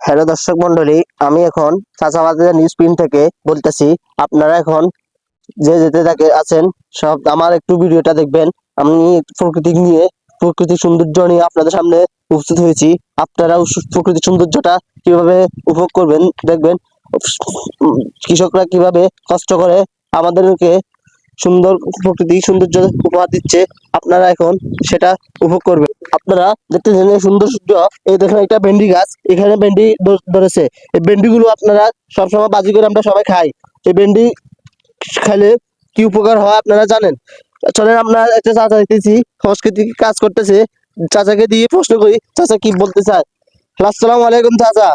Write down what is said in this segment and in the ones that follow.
Hello দর্শক মন্ডলী, আমি এখন চাচাবাজার নিউজ প্রিন্ট থেকে বলতেছি। আপনারা এখন যে যেতে থাকে আছেন সব আমার একটু ভিডিওটা দেখবেন। আমি প্রকৃতি নিয়ে, প্রকৃতির সৌন্দর্য নিয়ে আপনাদের সামনে উপস্থিত হয়েছি। আপনারা প্রকৃতির সৌন্দর্যটা কিভাবে উপভোগ করবেন দেখবেন। কৃষকরা কিভাবে কষ্ট করে আমাদেরকে সুন্দর প্রকৃতি সৌন্দর্য উপহার দিচ্ছে, আপনারা এখন সেটা উপভোগ করবেন। আপনারা দেখতেছেন এই সুন্দর সূর্য, এই দেখেন একটা ভেন্ডি গাছ, এখানে ভেন্ডি ধরেছে। এই ভেন্ডি গুলো আপনারা সবসময় বাজি করে আমরা সবাই খাই। এই ভেন্ডি খেলে কি উপকার হয় আপনারা জানেন? চলেন আমরা একটা চাচা দেখতেছি সাংস্কৃতিক কাজ করতেছে, চাচাকে দিয়ে প্রশ্ন করি চাচা কি বলতে চায়। আসসালামু আলাইকুম চাচা।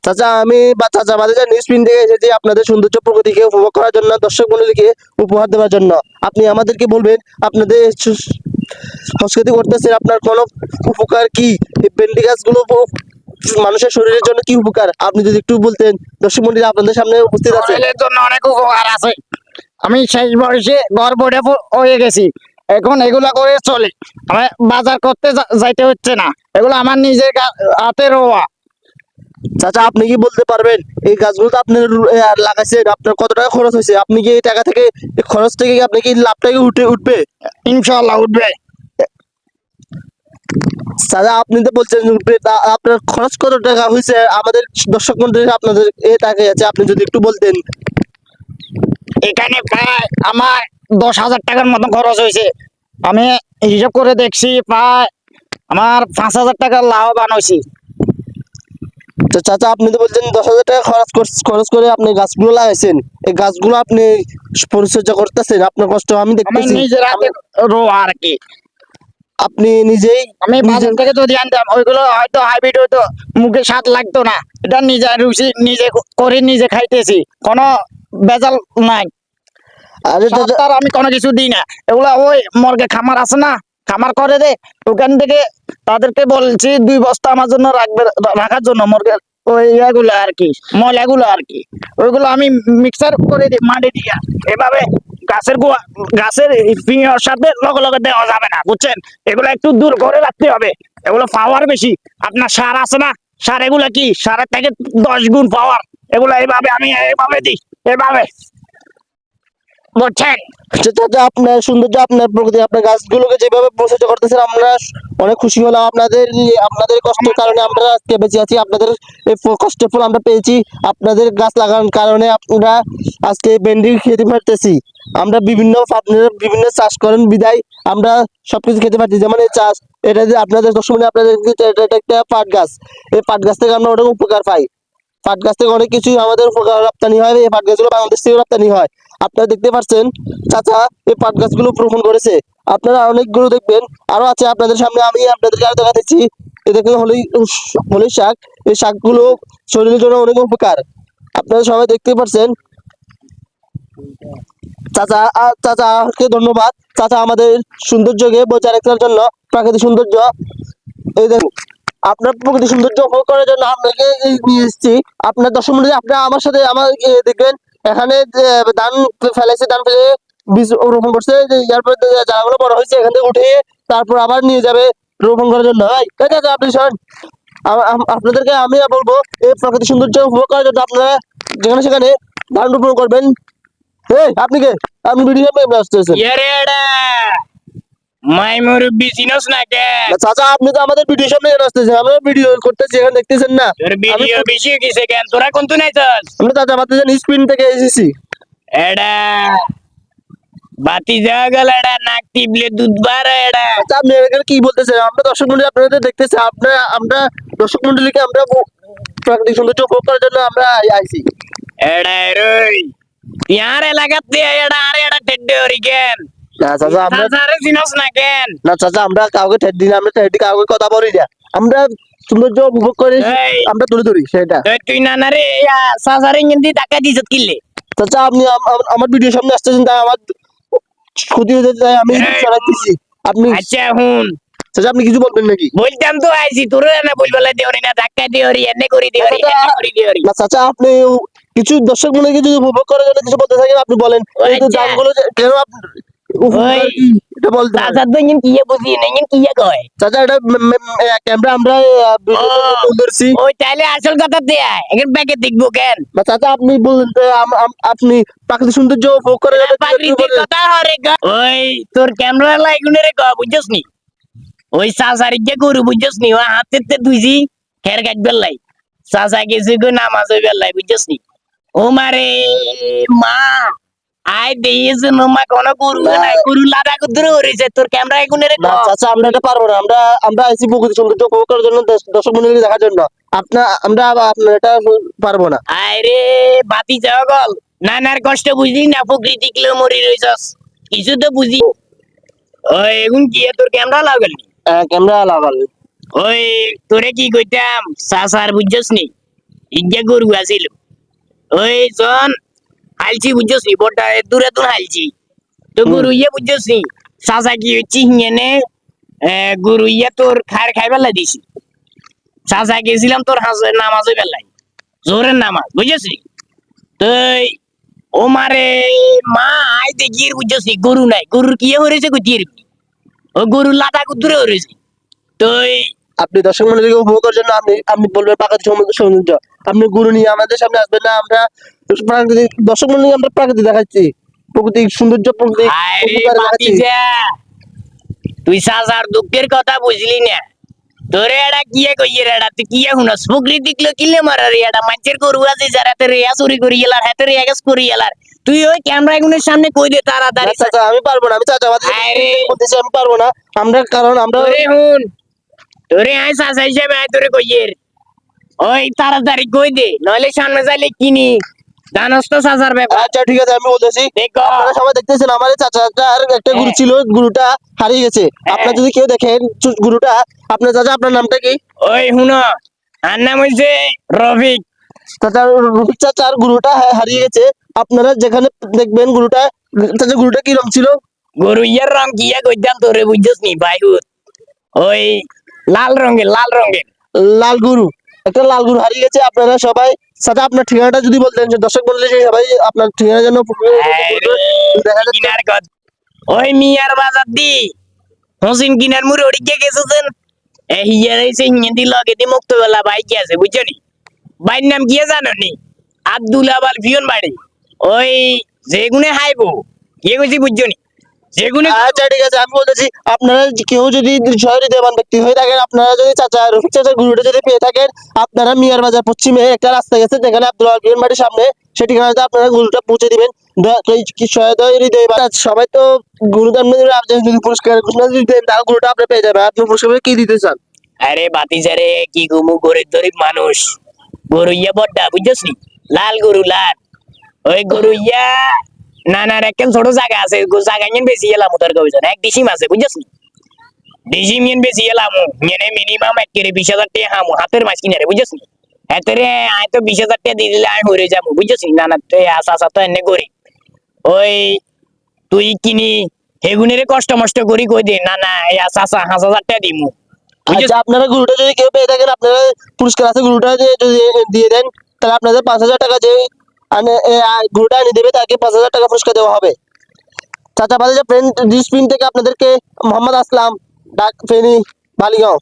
চাচা আমি চাচা বাজার নিউজ প্রিন্ট থেকে এসেছি আপনাদের সৌন্দর্য প্রকৃতিকে উপভোগ করার জন্য, দর্শক মন্ডলীকে উপহার দেওয়ার জন্য। আপনি আমাদেরকে বলবেন আপনাদের সংস্কৃতি করতেছেন, আপনার কোনো উপকার কি? এই ভেন্ডি গাছগুলো মানুষের শরীরের জন্য কি উপকার আপনি যদি একটু বলতেন। দর্শক মন্ডলী আপনাদের সামনে উপস্থিত আছে। শরীরের জন্য অনেক উপকার আছে। আমি শেষ বয়সে ঘর বড়ে হয়ে গেছি, এখন এগুলা করে চলে। আমি বাজার করতে যাইতে হচ্ছে না, এগুলো আমার নিজের হাতে রোয়া। চাচা আপনি কি বলতে পারবেন এই গাছগুলো তো আপনি লাগাইছেন, আপনার কত টাকা খরচ হয়েছে? আপনি কি এই টাকা থেকে, এই খরচ থেকে কি আপনি কি লাভটা কি উঠবে? ইনশাল্লাহ উঠবে। চাচা আপনি তো বলছেন উঠবে, তা আপনার খরচ কত টাকা হয়েছে? আমাদের দর্শক মন্ডলী আপনাদের এই টাকা আছে, আপনি যদি একটু বলতেন। এখানে প্রায় আমার 10,000 টাকার মতো খরচ হয়েছে। আমি হিসাব করে দেখছি প্রায় আমার 5,000 টাকার লাভবান হয়েছি। তো চাচা আপনি তো বলছেন 10,000 টাকা খরচ করে আপনি গাছগুলো লাগাইছেন। এই গাছগুলো আপনি পরিচর্যা করতেছেন, আপনার কষ্ট আমি আমি দেখতেছি। নিজের হাতে রোয়া আর কি। আপনি নিজেই আমি বাজার থেকে যদি আনতাম ওইগুলো হয়তো হাইব্রিড হতো, মুখে স্বাদ লাগতো না। এটা নিজে রুচি নিজে করে নিজে খাইতেছি, কোনো ভেজাল নাই। আরে চাচা সার আমি কোনো কিছু দিই না। এগুলা ওই মর্গে খামার আছে না, খামার করে দে, ওখান থেকে তাদেরকে বলছি 2 বস্তা আমার জন্য রাখবে, রাখার জন্য মর্গের ওই ইয়াগুলো আর কি, ময়লাগুলো আর কি। ওইগুলো আমি মিক্সার করে দিই মাটি দিয়া। এভাবে গাছের গাছের পিঁয়ার সাথে লগে লগে দেওয়া যাবে না, বুঝছেন? এগুলো একটু দূর করে রাখতে হবে। এগুলো পাওয়ার বেশি। আপনার সার আছে না, সার এগুলা কি সারের থেকে 10 গুণ পাওয়ার। এগুলো এইভাবে আমি এইভাবে দিই, এভাবে, বুঝছেন? চাচা আপনার সৌন্দর্য, আপনার প্রকৃতি, আপনার গাছগুলোকে যেভাবে পরিচর্যা করতেছেন আমরা অনেক খুশি হলাম। আপনাদের কষ্টের কারণে আমরা আজকে বেঁচে আছি, আপনাদের এই কষ্টের ফল আমরা পেয়েছি। আপনাদের গাছ লাগানোর কারণে আমরা আজকে ভেন্ডি খেতে পারতেছি। আমরা আপনারা বিভিন্ন চাষ করেন বিদায় আমরা সবকিছু খেতে পারছি। যেমন এই চাষ, এটা যে আপনাদের দর্শক আপনাদের এটা একটা পাট গাছ, এই পাট গাছ থেকে আমরা অনেক উপকার পাই। পাট গাছ থেকে অনেক কিছু আমাদের উপকার রপ্তানি হয়, এই পাট গাছগুলো বাংলাদেশ থেকে রপ্তানি হয়। আপনারা দেখতে পাচ্ছেন চাচা এই পাট গাছগুলো রোপণ করেছে। আপনারা অনেকগুলো দেখবেন আরো আছে আপনাদের সামনে, আমি আপনাদেরকে আরো দেখা দিচ্ছি। এই দেখুন হলি শাক, এই শাকগুলো শরীরের জন্য অনেক উপকার, আপনারা সবাই দেখতে পাচ্ছেন। চাচাকে ধন্যবাদ। চাচা আমাদের সৌন্দর্যকে বজায় রাখার জন্য, প্রাকৃতিক সৌন্দর্য, এই দেখুন আপনার প্রকৃতি সৌন্দর্য উপভোগ করার জন্য আপনাকে নিয়ে এসেছি। আপনার দর্শক মন্ডলী আপনারা আমার সাথে দেখবেন এখানে ধান ফেলেছে, ধান ফেলে বীজ রোপণ করছে। এরপর যারাগুলো বড় হয়েছে এখান থেকে উঠে তারপর আবার নিয়ে যাবে রোপণ করার জন্য। আপনি শোন, আপনাদেরকে আমি বলবো এই প্রাকৃতিক সৌন্দর্য উপভোগ করার জন্য আপনারা যেখানে সেখানে ধান রোপণ করবেন। আপনি কে? আপনি ভিডিও আসতেছেন? মাই মুরব্বি চিনোস না কে? চাচা আপনি তো আমাদের ভিডিও সামনে আসতেছেন, আমরা ভিডিও করতেছি, এখানে দেখতেছেন না? তোর ভিডিও বেশি কিসে কেন? তোরা কোন তুই নাইছস? আমরা চাচা আমাদের স্ক্রিন থেকে এসেছি। এডা বাতি জাগল, এডা নাক টিপলে দুধ বার। এডা আচ্ছা আপনি এখানে কি বলতেছেন? আমরা দর্শক মন্ডলী আপনাদের দেখতেছি, আমরা দর্শক মন্ডলীকে আমরা প্রাকৃতিক সৌন্দর্য উপভোগ করার জন্য আমরা আইছি। এডা রই ইয়ার এলাকাতে এডা আর এডা টেড্ডে হরি কেন? না চাচা আমরা, সারে চিনোস না কেন? না চাচা আমরা কাউকে ঠেট দিই না, আমরা ঠেট দিই কাউকে কথা বলি না, আমরা সৌন্দর্য উপভোগ করি, আমরা তুলে ধরি সেটা। তুই না রে সাসারে ইঞ্জিন টাকা দিছত কিলে? চাচা আপনি আমার ভিডিও সামনে আসতেছেন, তাই আমার ক্ষতি হয়ে যেতে, তাই আমি চালাচ্ছি। আপনি আচ্ছা হুন, চাচা আপনি কিছু বলবেন নাকি? বলতাম তো আইছি, তোর না বলবেলা দেওরি না, ধাক্কা দিওরি, এনে করি দিওরি, এনে করি দিওরি। না চাচা আপনি কিছু দর্শক মনে কিছু উপভোগ করার জন্য কিছু বলতে থাকেন, আপনি বলেন। এই যে আচ্ছা। দামগুলো কেন ওই এটা বলতে হবে। চাচা তো ইন কিয়ে বুঝি না ইন কিয়ে কয় চাচা এটা ক্যামেরা আমরা ধরছি। ওই তাইলে আসল কথা দেয় এখন ব্যাগে দেখবো কেন বা চাচা আপনি বললেন যে আপনি প্রাকৃতিক সৌন্দর্য উপভোগ করে যাবেন, প্রাকৃতিক কথা হরে ওই তোর ক্যামেরা লাইগুনে রে কয় বুঝছস নি ওই চাচারি যে গরু বুঝছস নি ও হাতে দুইজি খের গাছ বেলাই চাচা গেছে গো নামাজ হই বেলাই বুঝছস নি ও মারে মা আই দিয়েছে মা কোন গরু নাই গরু লাদা কুদরে হরিছে তোর ক্যামেরা এগুনে রে না চাচা আমরা এটা পারবো না, আমরা আমরা আইছি প্রকৃতিক সৌন্দর্য উপভোগ করার জন্য, দর্শক মন্ডলী দেখার জন্য। আমরা আপনার এটা পারবো না। আরে বাতি যাও গল নানার কষ্ট বুঝলি না প্রকৃতি কিলো মরি রইছস কিছু তো বুঝি ওই এখন কি তোর ক্যামেরা লাগালি ক্যামেরা লাগাল। ওই তোরে কি কইতাম সাসার বুঝছস নি ইজ্ঞা গরু আছিল ওই জন হালছি বুঝছস নি বড়টা দূরে দূর হালছি তো গরু ইয়ে বুঝছস নি সাসা কি চিহ্নে গরু ইয়ে তোর খাইবেলা দিছি সাসা গেছিলাম তোর নামাজ বেলাই জোরের নামাজ বুঝছস নি তুই ও মারে মা আই দেখি বুঝছস নি গরু নাই গরুর কি হয়েছে গুটিয়ে ও গরু লাদা কুদুরে হয়েছে তুই আপনি দর্শক মন্ডলীকে উপভোগ করার জন্য আপনি আপনি বলবেন প্রাকৃতিক সৌন্দর্য, আপনি গুরু নিয়ে আমাদের সামনে আসবেন না। আমরা প্রাকৃতিক দর্শক মন্ডলী আমরা প্রাকৃতিক দেখাচ্ছি, প্রাকৃতিক সৌন্দর্য প্রকৃতিক আরে উপকার দেখাচ্ছি। বাতিজা তুই সাজার দুঃখের কথা বুঝলি না তোরে এটা কিয়ে কইয়ে এটা তুই কিয়ে শুনস প্রকৃতিক লো কিলে মারার এটা মানুষের গরু আছে যারা তে রেয়া চুরি করি এলার হাতে রেয়া গাছ করি এলার তুই ওই ক্যামেরা গুনের সামনে কই দে তাড়াতাড়ি না চাচা আমি পারবো না, আমি চাচাবাদী আরে। বলতেছি আমি পারবো না। আমরা কারণ আমরা তোরে হুন তোরে আয় সাজা হিসেবে আয় তোরে কইয়ের ওই তাড়াতাড়ি কই দে নইলে সামনে যাইলে কিনি জানস তো সাজার ব্যাপার আচ্ছা ঠিক আছে আমি বলতেছি। দেখো আপনারা সবাই দেখতেছেন আমার এই চাচাটার একটা গরু ছিল, গরুটা হারিয়ে গেছে। আপনারা যদি কেউ দেখেন গরুটা, আপনার চাচা আপনার নামটা কি? ওই হুনো আর নাম হইছে রফিক চাচা রফিক চাচার গরুটা হারিয়ে গেছে। আপনারা যেখানে দেখবেন গরুটা, চাচা গরুটা কি রং ছিল? গরু ইয়ার রং কিয়া কইতাম তোরে বুঝছস নি বাইহুত ওই লাল রঙের লাল গরু, একটা লাল গরু হারিয়ে গেছে। আপনারা সবাই চাচা আপনার ঠিকানাটা যদি বলতেন যে দর্শক মন্ডলী সবাই আপনার ঠিকানা যেন দেখা যাচ্ছে। কিনার কত ওই মিয়ার বাজার দি হোসিন কিনার মুড়ি ওড়িকে গেছেন এ হিয়ার এসে হিন্দি লগে দি মুক্ত বেলা ভাই কি আছে বুঝছো নি ভাইয়ের নাম কি জানো নি আব্দুল আবাল ফিয়ন বাড়ি ওই যেগুনে হাইবো কি কইছি বুঝছো নি যেগুনে আচ্ছা ঠিক আছে আমি বলতেছি, আপনারা কেউ যদি সহৃদয়বান ব্যক্তি হয়ে থাকেন, আপনারা যদি চাচা রফিক চাচার গরুটা যদি পেয়ে থাকেন, আপনারা মিয়ার বাজার পশ্চিমে একটা রাস্তা গেছে যেখানে আব্দুল আলম বাড়ির সামনে, সেটি ঠিকানাতে আপনারা গরুটা পৌঁছে দিবেন। সবাই তো গরু দাম যদি পুরস্কার ঘোষণা যদি দেন তাহলে গরুটা আপনি পেয়ে যাবেন। আপনি পুরস্কার কি দিতে চান? আরে বাতিজারে কি গুমু গরিব গরিব মানুষ গরু ইয়া বড্ডা বুঝছস নি লাল গরু লাল ওই গরু ইয়া নানার একখান ছোট জায়গা আছে জায়গা নিয়ে বেশি এলাম তোর কবিজন এক ডিসিম আছে বুঝছস নি ডিসিম নিয়ে বেশি এলাম মানে মিনিমাম 20,000 টাকা হামু হাতের মাছ কিনারে বুঝছস নি হাতের আয় তো 20,000 টাকা দিয়ে দিলে আমি হরে যাবো বুঝছস নি নানা তুই আসা আসা তো এনে গরিব ওই তুই কিনি হেগুনের কষ্ট মষ্ট করি কই দে না না এই আসা আসা 5,000 টাকা দিমু আচ্ছা আপনারা গরুটা যদি কেউ পেয়ে থাকেন, আপনারা পুরস্কার আছে গরুটা যদি দিয়ে দেন তাহলে আপনাদের 5,000 টাকা যে গরুটা এনে দেবে তাকে 5,000 টাকা পুরস্কার দেওয়া হবে। চাচা বাজার ফ্রেন্ড ডিসপ্রিন থেকে আপনাদেরকে মোহাম্মদ আসলাম, ডাক ফেনী, বালিগাঁও।